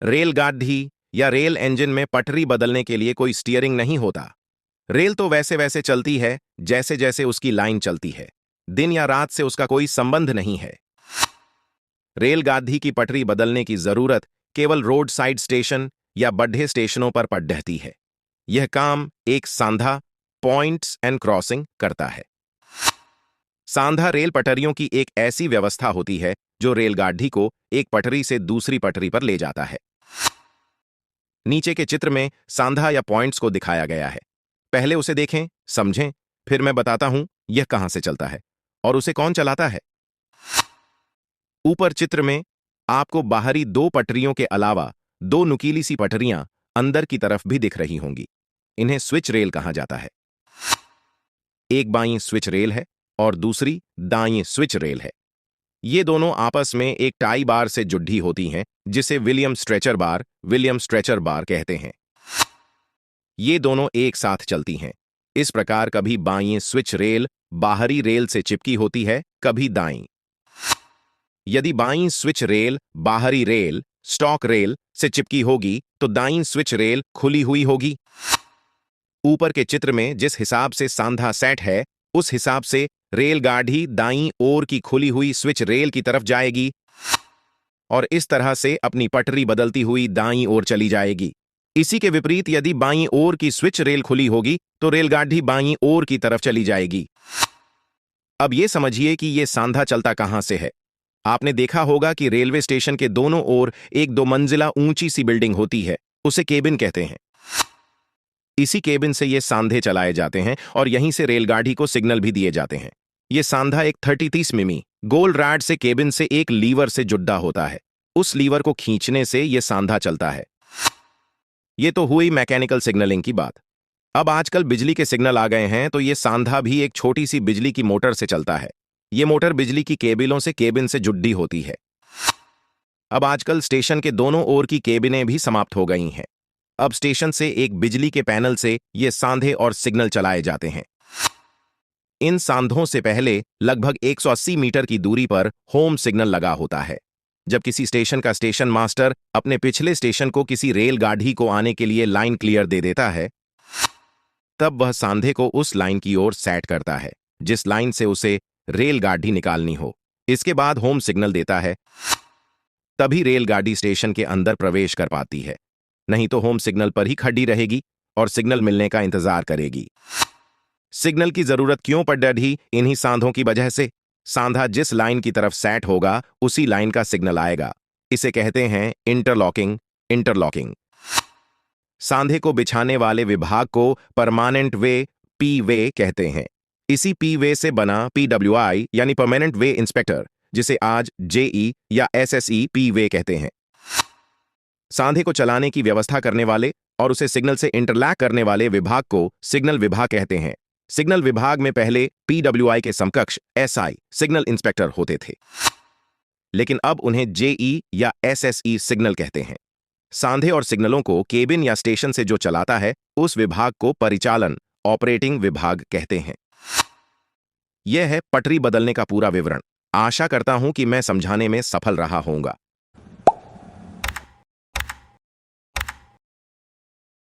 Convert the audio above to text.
रेलगाड़ी या rail engine में पटरी बदलने के लिए कोई स्टीयरिंग नहीं होता। रेल तो वैसे वैसे चलती है जैसे जैसे उसकी लाइन चलती है। दिन या रात से उसका कोई संबंध नहीं है। रेलगाड़ी की पटरी बदलने की जरूरत केवल रोड साइड स्टेशन या बढ़े स्टेशनों पर पड़ रहती है। यह काम एक सांधा पॉइंट्स एंड क्रॉसिंग करता है। सांधा रेल पटरियों की एक ऐसी व्यवस्था होती है जो रेलगाड़ी को एक पटरी से दूसरी पटरी पर ले जाता है। नीचे के चित्र में सांधा या पॉइंट्स को दिखाया गया है। पहले उसे देखें, समझें, फिर मैं बताता हूं यह कहां से चलता है और उसे कौन चलाता है। ऊपर चित्र में आपको बाहरी दो पटरियों के अलावा दो नुकीली सी पटरियां अंदर की तरफ भी दिख रही होंगी। इन्हें स्विच रेल कहा जाता है। एक बाईं स्विच रेल है और दूसरी दाईं स्विच रेल है। ये दोनों आपस में एक टाई बार से जुड़ी होती हैं, जिसे विलियम स्ट्रेचर बार कहते हैं। ये दोनों एक साथ चलती हैं। इस प्रकार कभी बाईं स्विच रेल बाहरी रेल से चिपकी होती है, कभी दाईं। यदि बाईं स्विच रेल बाहरी रेल स्टॉक रेल से चिपकी होगी तो दाईं स्विच रेल खुली हुई होगी। ऊपर के चित्र में जिस हिसाब से सांधा सेट है, उस हिसाब से रेलगाड़ी दाईं ओर की खुली हुई स्विच रेल की तरफ जाएगी और इस तरह से अपनी पटरी बदलती हुई दाईं ओर चली जाएगी। इसी के विपरीत यदि बाईं ओर की स्विच रेल खुली होगी तो रेलगाड़ी बाईं ओर की तरफ चली जाएगी। अब यह समझिए कि यह सांधा चलता कहां से है। आपने देखा होगा कि रेलवे स्टेशन के दोनों ओर एक 2 मंजिला ऊंची सी बिल्डिंग होती है, उसे केबिन कहते हैं। इसी केबिन से ये सांधे चलाए जाते हैं और यहीं से रेलगाड़ी को सिग्नल भी दिए जाते हैं। ये सांधा एक 30-30 मिमी गोल रॉड से केबिन से एक लीवर से जुड़ा होता है। उस लीवर को खींचने से यह सांधा चलता है। ये तो हुई मैकेनिकल सिग्नलिंग की बात। अब आजकल बिजली के सिग्नल आ गए हैं, तो ये सांधा भी एक छोटी सी बिजली की मोटर से चलता है। ये मोटर बिजली की केबलों से केबिन से जुड़ी होती है। अब आजकल स्टेशन के दोनों ओर की केबिनें भी समाप्त हो गई हैं। अब स्टेशन से एक बिजली के पैनल से ये सांधे और सिग्नल चलाए जाते हैं। इन सांधों से पहले लगभग 180 मीटर की दूरी पर होम सिग्नल लगा होता है। जब किसी स्टेशन का स्टेशन मास्टर अपने पिछले स्टेशन को किसी रेलगाड़ी को आने के लिए लाइन क्लियर दे देता है, तब वह सांधे को उस लाइन की ओर सेट करता है जिस लाइन से उसे रेलगाड़ी निकालनी हो। इसके बाद होम सिग्नल देता है, तभी रेलगाड़ी स्टेशन के अंदर प्रवेश कर पाती है। नहीं तो होम सिग्नल पर ही खड़ी रहेगी और सिग्नल मिलने का इंतजार करेगी। सिग्नल की जरूरत क्यों पड़ रही? इन्हीं सांधों की वजह से। सांधा जिस लाइन की तरफ सेट होगा उसी लाइन का सिग्नल आएगा। इसे कहते हैं इंटरलॉकिंग। सांधे को बिछाने वाले विभाग को परमानेंट वे पी वे कहते हैं। इसी पी वे से बना PWI यानी परमानेंट वे इंस्पेक्टर, जिसे आज JE या SSE पी वे कहते हैं। सांधे को चलाने की व्यवस्था करने वाले और उसे सिग्नल से इंटरलॉक करने वाले विभाग को सिग्नल विभाग कहते हैं। सिग्नल विभाग में पहले PWI के समकक्ष SI सिग्नल इंस्पेक्टर होते थे, लेकिन अब उन्हें JE या SSE सिग्नल कहते हैं। सांधे और सिग्नलों को केबिन या स्टेशन से जो चलाता है, उस विभाग को परिचालन ऑपरेटिंग विभाग कहते हैं। यह है पटरी बदलने का पूरा विवरण। आशा करता हूं कि मैं समझाने में सफल रहा होऊंगा।